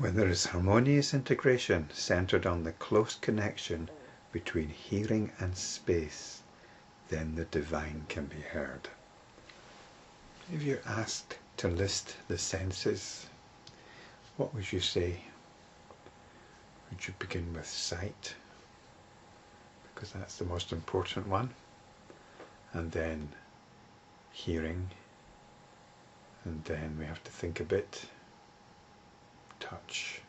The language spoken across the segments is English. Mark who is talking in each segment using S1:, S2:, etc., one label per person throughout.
S1: When there is harmonious integration centered on the close connection between hearing and space, then the divine can be heard. If you're asked to list the senses, what would you say? Would you begin with sight? Because that's the most important one. And then hearing. And then we have to think a bit. Touch.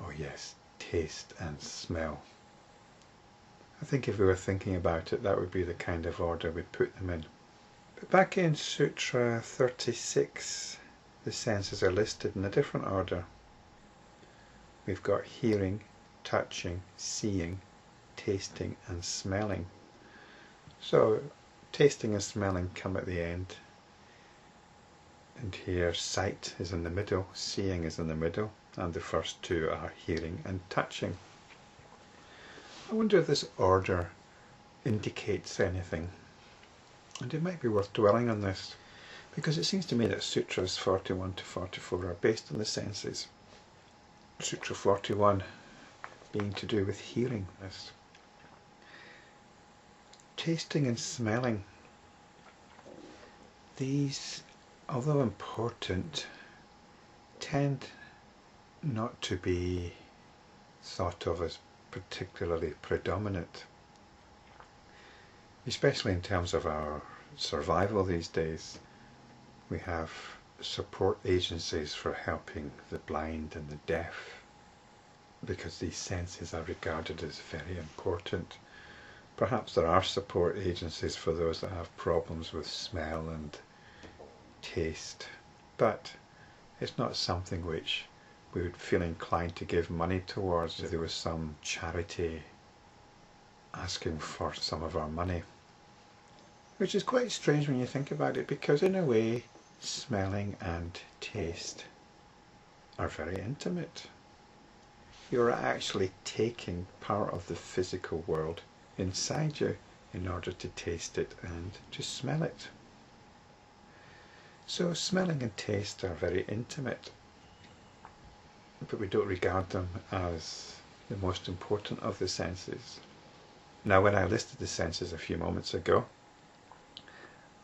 S1: Oh yes, taste and smell. I think if we were thinking about it, that would be the kind of order we'd put them in. But back in Sutra 36, the senses are listed in a different order. We've got hearing, touching, seeing, tasting and smelling. So tasting and smelling come at the end. And here sight is in the middle, seeing is in the middle, and the first two are hearing and touching. I wonder if this order indicates anything. And it might be worth dwelling on this, because it seems to me that Sutras 41 to 44 are based on the senses. Sutra 41 being to do with hearing. This tasting and smelling. These, although important, tend not to be thought of as particularly predominant, especially in terms of our survival these days. We have support agencies for helping the blind and the deaf, because these senses are regarded as very important. Perhaps there are support agencies for those that have problems with smell and taste, but it's not something which we would feel inclined to give money towards if there was some charity asking for some of our money. Which is quite strange when you think about it, because in a way smelling and taste are very intimate. You're actually taking part of the physical world inside you in order to taste it and to smell it. So smelling and taste are very intimate, but we don't regard them as the most important of the senses. Now, when I listed the senses a few moments ago,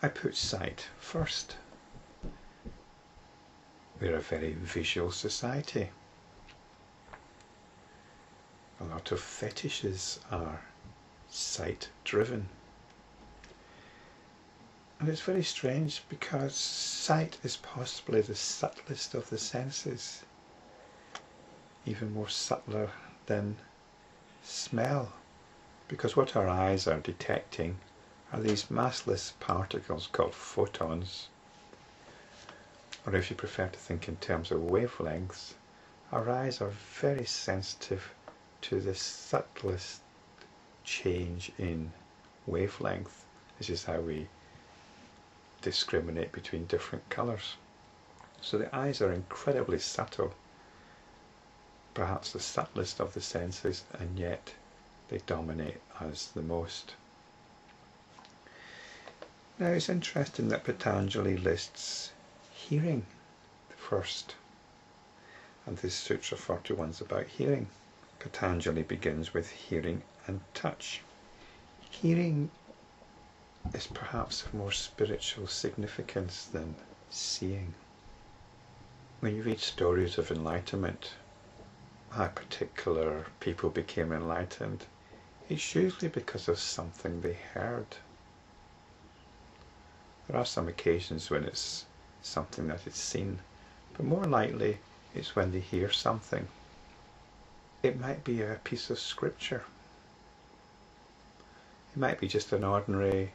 S1: I put sight first. We're a very visual society. A lot of fetishes are sight driven. And it's very strange, because sight is possibly the subtlest of the senses, even more subtler than smell, because what our eyes are detecting are these massless particles called photons, or if you prefer to think in terms of wavelengths, our eyes are very sensitive to the subtlest change in wavelength. This is how we discriminate between different colours. So the eyes are incredibly subtle, perhaps the subtlest of the senses, and yet they dominate us the most. Now it's interesting that Patanjali lists hearing first, and this Sutra 41 is about hearing. Patanjali begins with hearing and touch. Hearing is perhaps of more spiritual significance than seeing. When you read stories of enlightenment, how particular people became enlightened, it's usually because of something they heard. There are some occasions when it's something that is seen, but more likely it's when they hear something. It might be a piece of scripture. It might be just an ordinary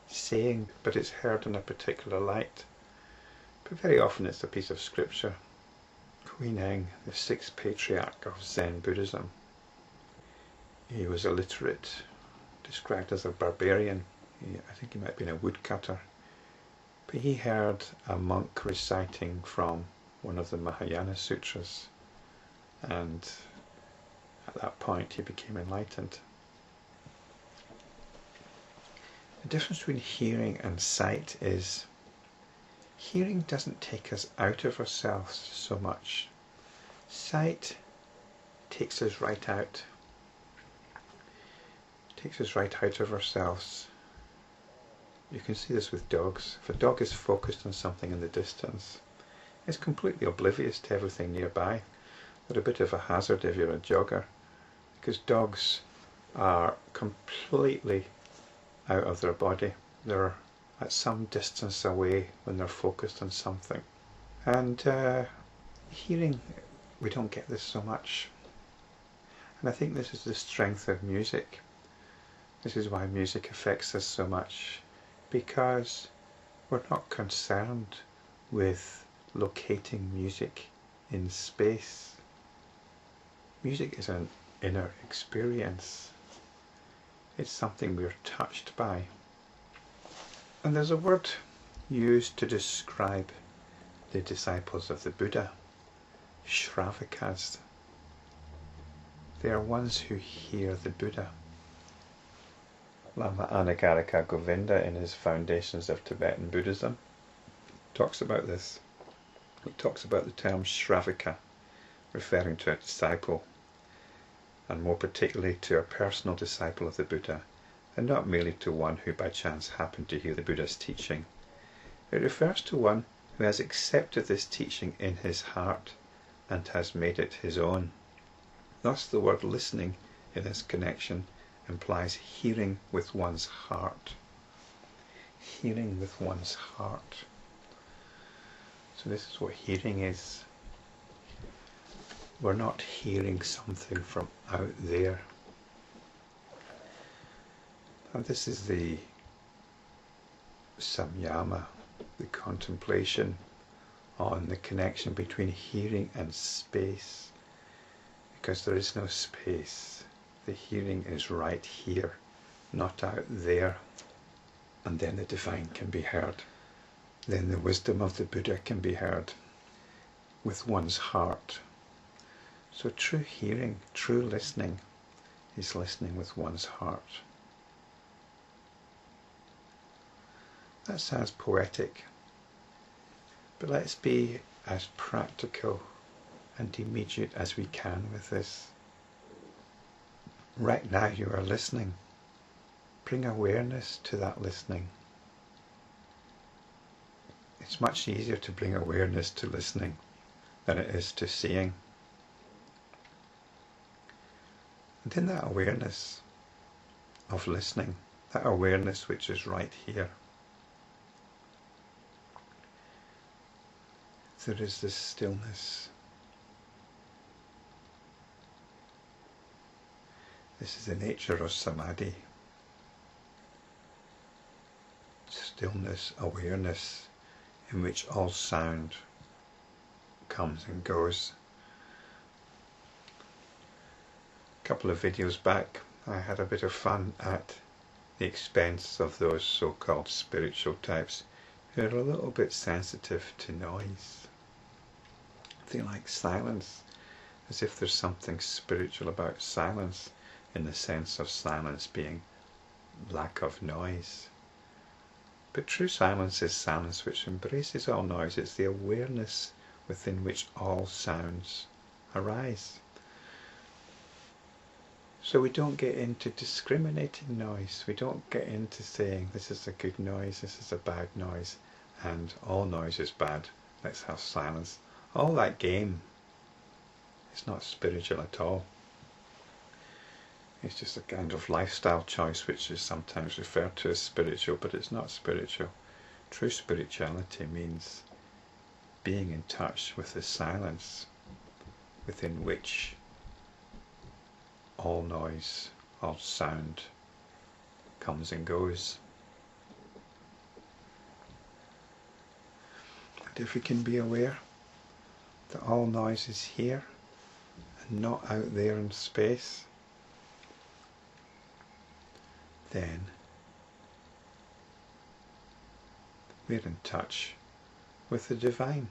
S1: saying, but it's heard in a particular light. But very often it's a piece of scripture. Huineng, the sixth patriarch of Zen Buddhism, he was illiterate, described as a barbarian. I think he might have been a woodcutter. But he heard a monk reciting from one of the Mahayana Sutras, and at that point he became enlightened. The difference between hearing and sight is hearing doesn't take us out of ourselves so much. Sight takes us right out. Takes us right out of ourselves. You can see this with dogs. If a dog is focused on something in the distance, it's completely oblivious to everything nearby. They're a bit of a hazard if you're a jogger, because dogs are completely out of their body. They're at some distance away when they're focused on something. And hearing, we don't get this so much. And I think this is the strength of music. This is why music affects us so much, because we're not concerned with locating music in space. Music is an inner experience. It's something we're touched by. And there's a word used to describe the disciples of the Buddha, Shravakas. They are ones who hear the Buddha. Lama Anagarika Govinda, in his Foundations of Tibetan Buddhism, talks about this. He talks about the term Shravaka, referring to a disciple, and more particularly to a personal disciple of the Buddha, and not merely to one who by chance happened to hear the Buddha's teaching. It refers to one who has accepted this teaching in his heart and has made it his own. Thus the word listening in this connection implies hearing with one's heart. Hearing with one's heart. So this is what hearing is. We're not hearing something from out there. And this is the samyama, the contemplation on the connection between hearing and space. Because there is no space. The hearing is right here, not out there. And then the divine can be heard. Then the wisdom of the Buddha can be heard with one's heart. So true hearing, true listening, is listening with one's heart. That sounds poetic, but let's be as practical and immediate as we can with this. Right now you are listening. Bring awareness to that listening. It's much easier to bring awareness to listening than it is to seeing. And in that awareness of listening, that awareness which is right here, there is this stillness. This is the nature of samadhi. Stillness, awareness, in which all sound comes and goes. A couple of videos back, I had a bit of fun at the expense of those so-called spiritual types who are a little bit sensitive to noise. They like silence, as if there's something spiritual about silence, in the sense of silence being lack of noise. But true silence is silence which embraces all noise. It's the awareness within which all sounds arise. So we don't get into discriminating noise. We don't get into saying this is a good noise, this is a bad noise, and all noise is bad, let's have silence. All that game is not spiritual at all. It's just a kind of lifestyle choice which is sometimes referred to as spiritual, but it's not spiritual. True spirituality means being in touch with the silence within which all noise, all sound comes and goes. And if we can be aware that all noise is here and not out there in space, then we're in touch with the divine.